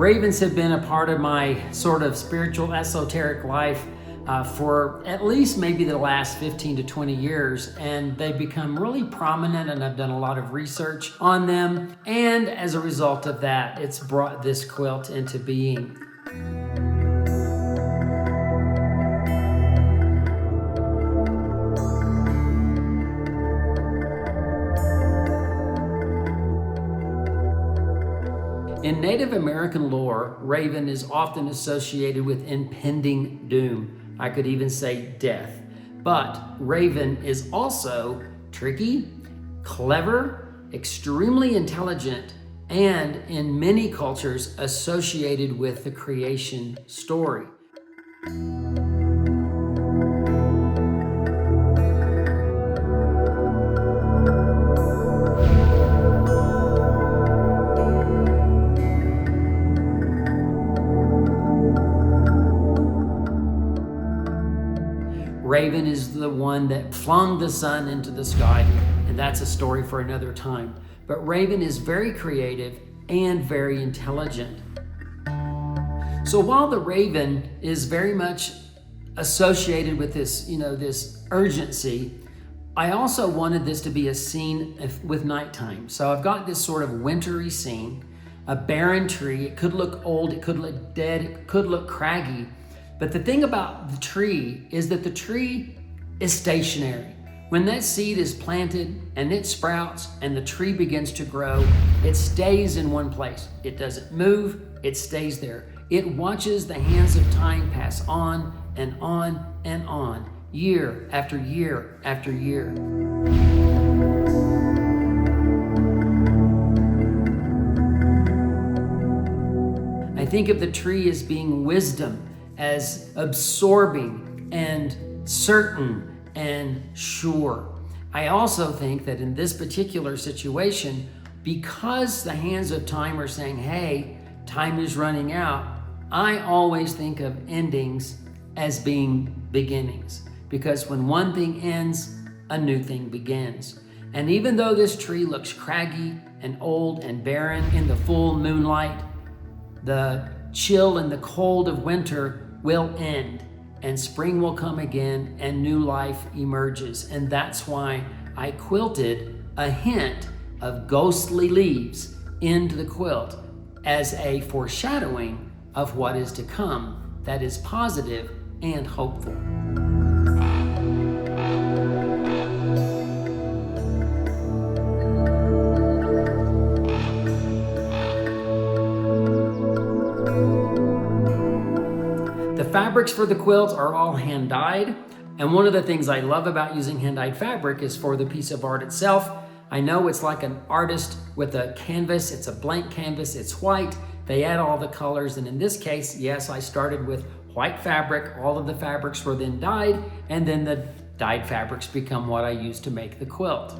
Ravens have been a part of my sort of spiritual esoteric life for at least maybe the last 15 to 20 years, and they've become really prominent, and I've done a lot of research on them, and as a result of that, it's brought this quilt into being. In Native American lore, raven is often associated with impending doom. I could even say death. But raven is also tricky, clever, extremely intelligent, and in many cultures associated with the creation story. Raven is the one that flung the sun into the sky, and that's a story for another time. But Raven is very creative and very intelligent. So while the raven is very much associated with this, this urgency, I also wanted this to be a scene with nighttime. So I've got this sort of wintry scene, a barren tree. It could look old, it could look dead, it could look craggy. But the thing about the tree is that the tree is stationary. When that seed is planted and it sprouts and the tree begins to grow, it stays in one place. It doesn't move, it stays there. It watches the hands of time pass on and on and on, year after year after year. I think of the tree as being wisdom, as absorbing and certain and sure. I also think that in this particular situation, because the hands of time are saying, hey, time is running out, I always think of endings as being beginnings. Because when one thing ends, a new thing begins. And even though this tree looks craggy and old and barren in the full moonlight, the chill and the cold of winter will end, and spring will come again, and new life emerges. And that's why I quilted a hint of ghostly leaves into the quilt as a foreshadowing of what is to come that is positive and hopeful. The fabrics for the quilt are all hand-dyed, and one of the things I love about using hand-dyed fabric is for the piece of art itself. I know it's like an artist with a canvas. It's a blank canvas, it's white. They add all the colors, and in this case, yes, I started with white fabric. All of the fabrics were then dyed, and then the dyed fabrics become what I use to make the quilt.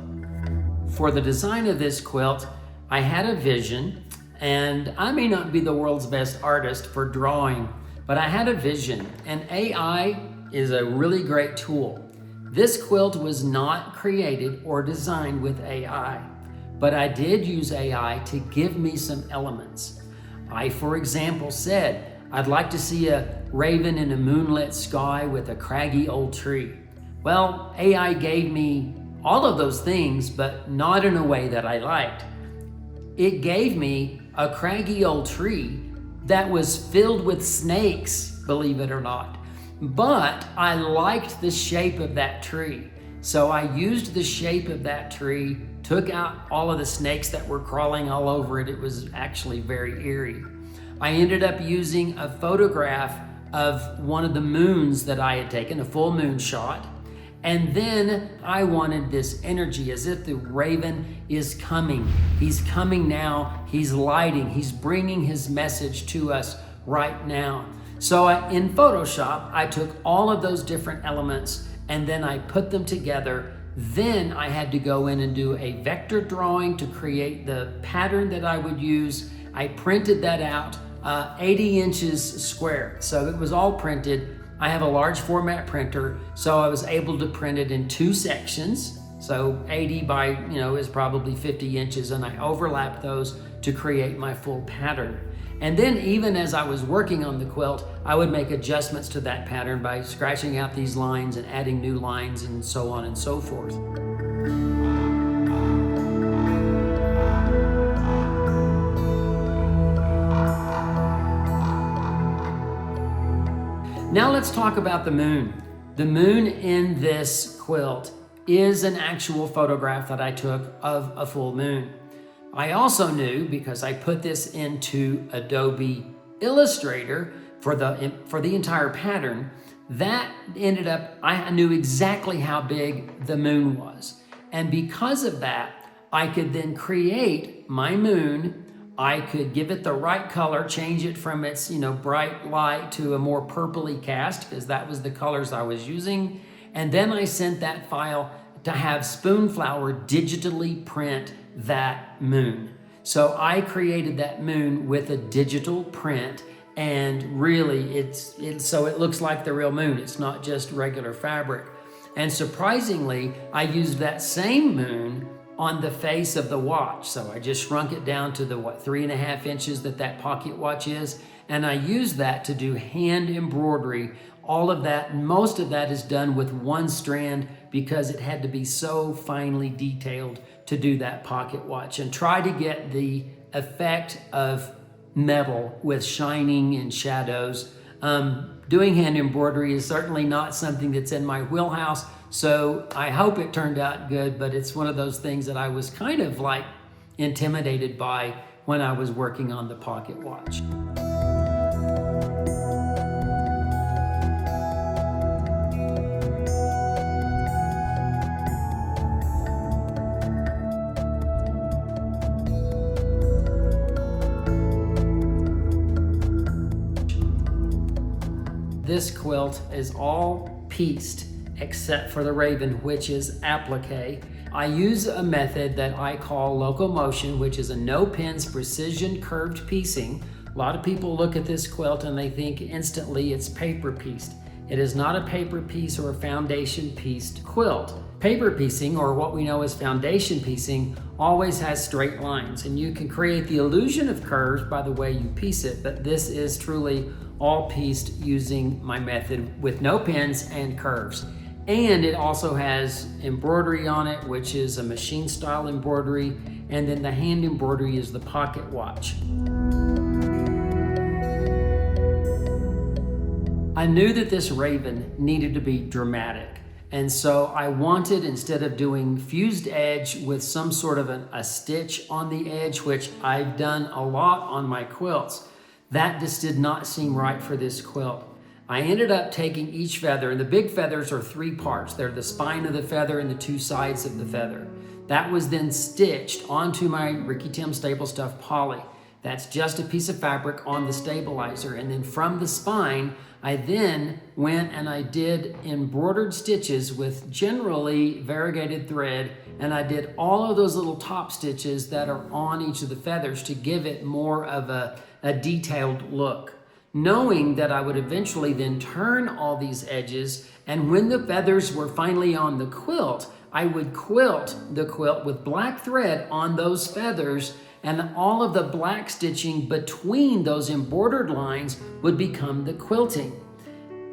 For the design of this quilt, I had a vision, and I may not be the world's best artist for drawing, but I had a vision, and AI is a really great tool. This quilt was not created or designed with AI, but I did use AI to give me some elements. I, for example, said, I'd like to see a raven in a moonlit sky with a craggy old tree. Well, AI gave me all of those things, but not in a way that I liked. It gave me a craggy old tree that was filled with snakes, believe it or not. But I liked the shape of that tree. So I used the shape of that tree, took out all of the snakes that were crawling all over it. It was actually very eerie. I ended up using a photograph of one of the moons that I had taken, a full moon shot. And then I wanted this energy as if the raven is coming. He's coming now, he's lighting, he's bringing his message to us right now. So in Photoshop, I took all of those different elements and then I put them together. Then I had to go in and do a vector drawing to create the pattern that I would use. I printed that out 80 inches square. So it was all printed. I have a large format printer, so I was able to print it in 2 sections. So 80 by, is probably 50 inches, and I overlapped those to create my full pattern. And then even as I was working on the quilt, I would make adjustments to that pattern by scratching out these lines and adding new lines and so on and so forth. Now let's talk about the moon. The moon in this quilt is an actual photograph that I took of a full moon. I also knew, because I put this into Adobe Illustrator for the entire pattern, that ended up, I knew exactly how big the moon was. And because of that, I could then create my moon. I could give it the right color, change it from its bright light to a more purpley cast, because that was the colors I was using. And then I sent that file to have Spoonflower digitally print that moon. So I created that moon with a digital print, and really so it looks like the real moon. It's not just regular fabric. And surprisingly, I used that same moon on the face of the watch. So I just shrunk it down to the 3.5 inches that pocket watch is, and I used that to do hand embroidery. All of that, most of that is done with one strand, because it had to be so finely detailed to do that pocket watch, and try to get the effect of metal with shining and shadows. Doing hand embroidery is certainly not something that's in my wheelhouse, so I hope it turned out good, but it's one of those things that I was kind of like intimidated by when I was working on the pocket watch. This quilt is all pieced except for the raven, which is applique. I use a method that I call locomotion, which is a no pins precision curved piecing. A lot of people look at this quilt and they think instantly it's paper pieced. It is not a paper piece or a foundation pieced quilt. Paper piecing, or what we know as foundation piecing, always has straight lines, and you can create the illusion of curves by the way you piece it, but this is truly all pieced using my method with no pins and curves. And it also has embroidery on it, which is a machine style embroidery, and then the hand embroidery is the pocket watch. I knew that this raven needed to be dramatic, and so I wanted, instead of doing fused edge with some sort of a stitch on the edge, which I've done a lot on my quilts, that just did not seem right for this quilt. I ended up taking each feather, and the big feathers are 3 parts. They're the spine of the feather and the 2 sides of the feather. That was then stitched onto my Ricky Tim Staple Stuff Poly. That's just a piece of fabric on the stabilizer. And then from the spine, I then went and I did embroidered stitches with generally variegated thread, and I did all of those little top stitches that are on each of the feathers to give it more of a detailed look, knowing that I would eventually then turn all these edges, and when the feathers were finally on the quilt, I would quilt the quilt with black thread on those feathers, and all of the black stitching between those embroidered lines would become the quilting.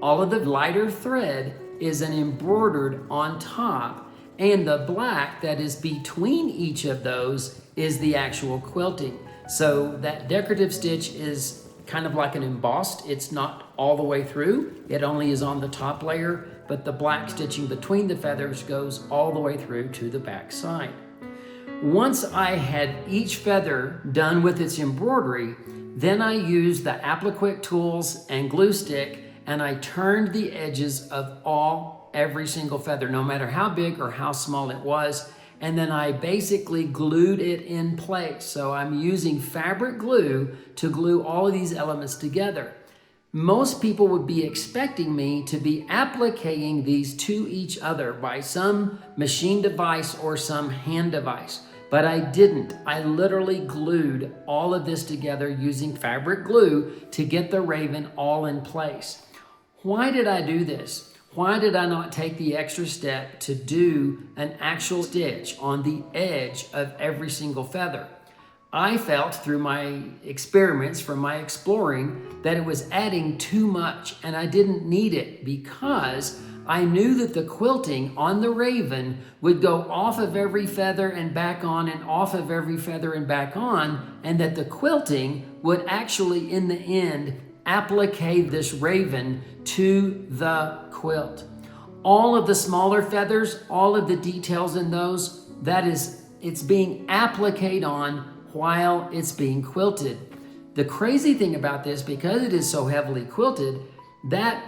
All of the lighter thread is an embroidered on top, and the black that is between each of those is the actual quilting. So that decorative stitch is kind of like an embossed. It's not all the way through. It only is on the top layer, but the black stitching between the feathers goes all the way through to the back side. Once I had each feather done with its embroidery, then I used the applique tools and glue stick, and I turned the edges of every single feather, no matter how big or how small it was, and then I basically glued it in place. So I'm using fabric glue to glue all of these elements together. Most people would be expecting me to be appliquing these to each other by some machine device or some hand device, but I didn't. I literally glued all of this together using fabric glue to get the raven all in place. Why did I do this? Why did I not take the extra step to do an actual stitch on the edge of every single feather? I felt through my experiments, from my exploring, that it was adding too much and I didn't need it, because I knew that the quilting on the raven would go off of every feather and back on, and off of every feather and back on, and that the quilting would actually, in the end, applique this raven to the quilt. All of the smaller feathers, all of the details in those, it's being appliqued on while it's being quilted. The crazy thing about this, because it is so heavily quilted, that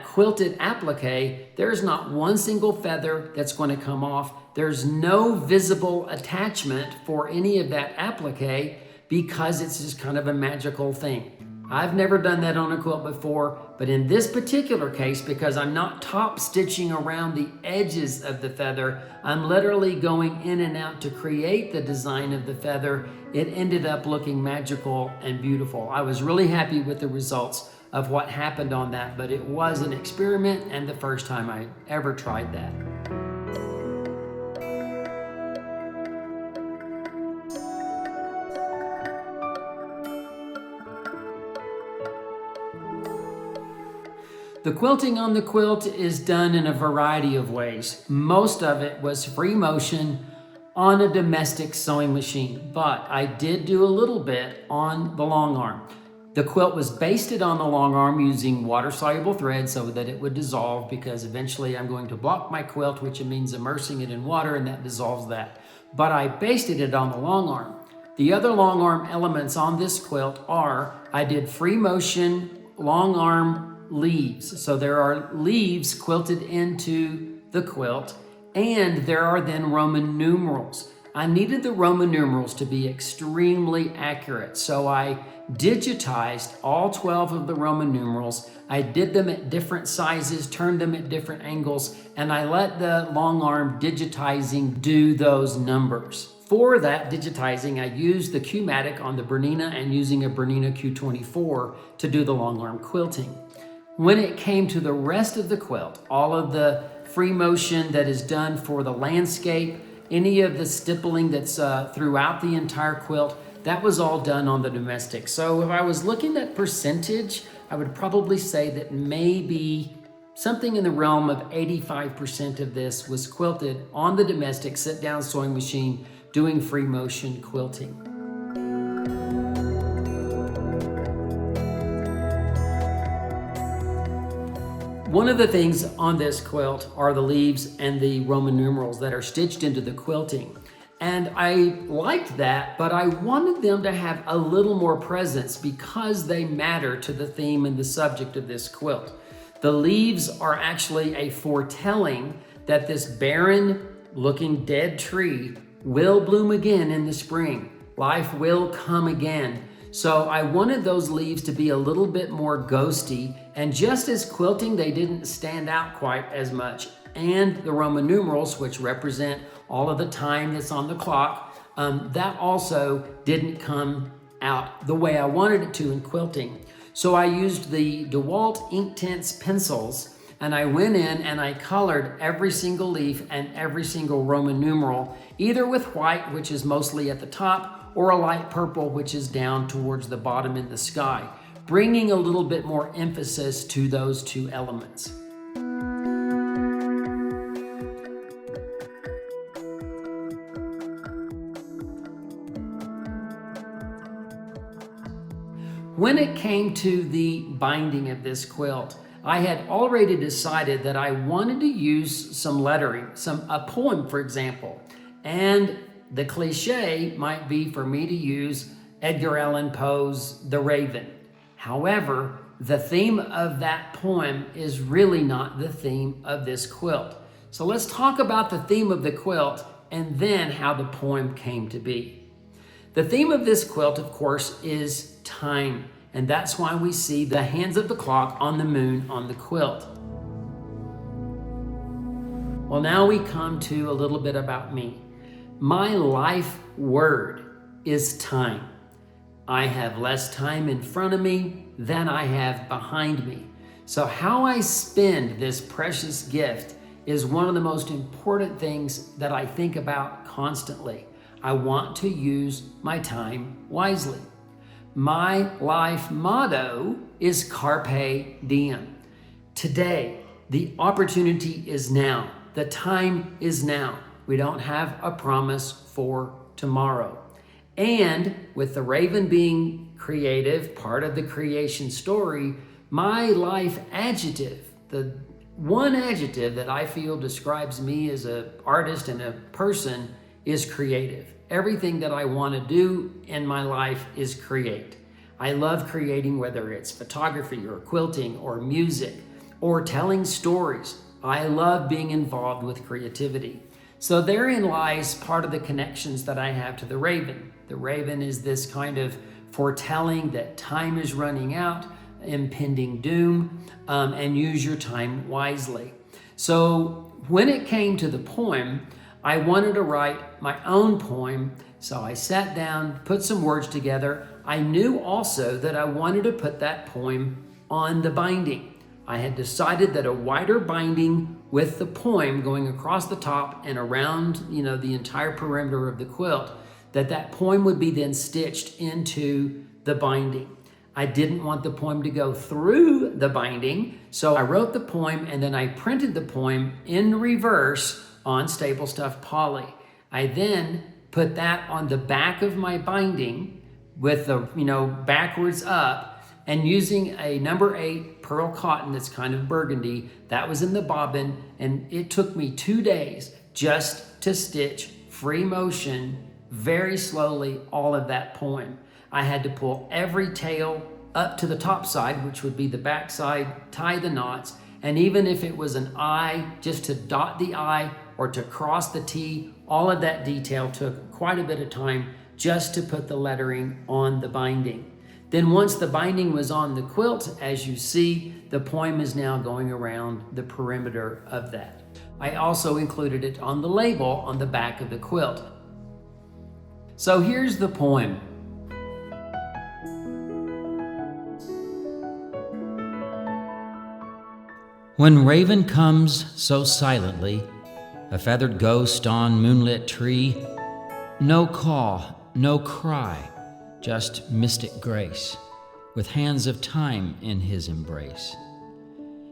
quilted applique, there's not one single feather that's going to come off. There's no visible attachment for any of that applique, because it's just kind of a magical thing. I've never done that on a quilt before, but in this particular case, because I'm not top stitching around the edges of the feather, I'm literally going in and out to create the design of the feather. It ended up looking magical and beautiful. I was really happy with the results of what happened on that, but it was an experiment and the first time I ever tried that. The quilting on the quilt is done in a variety of ways. Most of it was free motion on a domestic sewing machine, but I did do a little bit on the long arm. The quilt was basted on the long arm using water-soluble thread so that it would dissolve, because eventually I'm going to block my quilt, which means immersing it in water, and that dissolves that. But I basted it on the long arm. The other long arm elements on this quilt are, I did free motion long arm leaves. So there are leaves quilted into the quilt, and there are then Roman numerals. I needed the Roman numerals to be extremely accurate, so I digitized all 12 of the Roman numerals. I did them at different sizes, turned them at different angles, and I let the long arm digitizing do those numbers. For that digitizing, I used the Q-matic on the Bernina and using a Bernina Q24 to do the long arm quilting. When it came to the rest of the quilt, all of the free motion that is done for the landscape, any of the stippling that's throughout the entire quilt, that was all done on the domestic. So if I was looking at percentage, I would probably say that maybe something in the realm of 85% of this was quilted on the domestic sit-down sewing machine doing free motion quilting. One of the things on this quilt are the leaves and the Roman numerals that are stitched into the quilting. And I liked that, but I wanted them to have a little more presence because they matter to the theme and the subject of this quilt. The leaves are actually a foretelling that this barren looking dead tree will bloom again in the spring. Life will come again. So I wanted those leaves to be a little bit more ghosty, and just as quilting, they didn't stand out quite as much. And the Roman numerals, which represent all of the time that's on the clock, that also didn't come out the way I wanted it to in quilting. So I used the DeWalt Inktense pencils, and I went in and I colored every single leaf and every single Roman numeral, either with white, which is mostly at the top, or a light purple, which is down towards the bottom in the sky, bringing a little bit more emphasis to those two elements. When it came to the binding of this quilt, I had already decided that I wanted to use some lettering, a poem, for example, and the cliche might be for me to use Edgar Allan Poe's The Raven. However, the theme of that poem is really not the theme of this quilt. So let's talk about the theme of the quilt and then how the poem came to be. The theme of this quilt, of course, is time, and that's why we see the hands of the clock on the moon on the quilt. Well, now we come to a little bit about me. My life word is time. I have less time in front of me than I have behind me. So how I spend this precious gift is one of the most important things that I think about constantly. I want to use my time wisely. My life motto is Carpe Diem. Today, the opportunity is now. The time is now. We don't have a promise for tomorrow. And with the raven being creative, part of the creation story, my life adjective, the one adjective that I feel describes me as an artist and a person, is creative. Everything that I want to do in my life is create. I love creating, whether it's photography or quilting or music or telling stories. I love being involved with creativity. So therein lies part of the connections that I have to the raven. The raven is this kind of foretelling that time is running out, impending doom, and use your time wisely. So when it came to the poem, I wanted to write my own poem. So I sat down, put some words together. I knew also that I wanted to put that poem on the binding. I had decided that a wider binding with the poem going across the top and around, the entire perimeter of the quilt, that poem would be then stitched into the binding. I didn't want the poem to go through the binding, so I wrote the poem and then I printed the poem in reverse on staple stuff poly. I then put that on the back of my binding with the, backwards up, and using a number 8 pearl cotton that's kind of burgundy, that was in the bobbin, and it took me 2 days just to stitch free motion, very slowly, all of that poem. I had to pull every tail up to the top side, which would be the back side, tie the knots, and even if it was an I, just to dot the I or to cross the T, all of that detail took quite a bit of time just to put the lettering on the binding. Then once the binding was on the quilt, as you see, the poem is now going around the perimeter of that. I also included it on the label on the back of the quilt. So here's the poem. When raven comes so silently, a feathered ghost on moonlit tree, no call, no cry, just mystic grace, with hands of time in his embrace.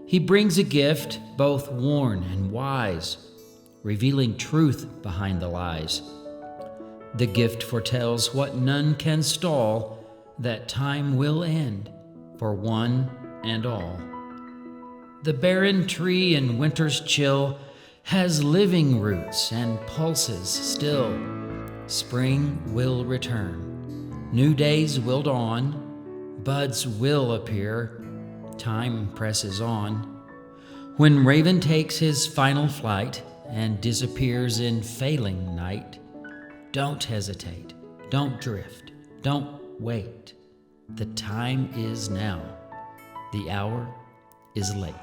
He brings a gift both worn and wise, revealing truth behind the lies. The gift foretells what none can stall, that time will end for one and all. The barren tree in winter's chill has living roots and pulses still. Spring will return. New days will dawn, buds will appear, time presses on. When raven takes his final flight and disappears in failing night, don't hesitate, don't drift, don't wait. The time is now, the hour is late.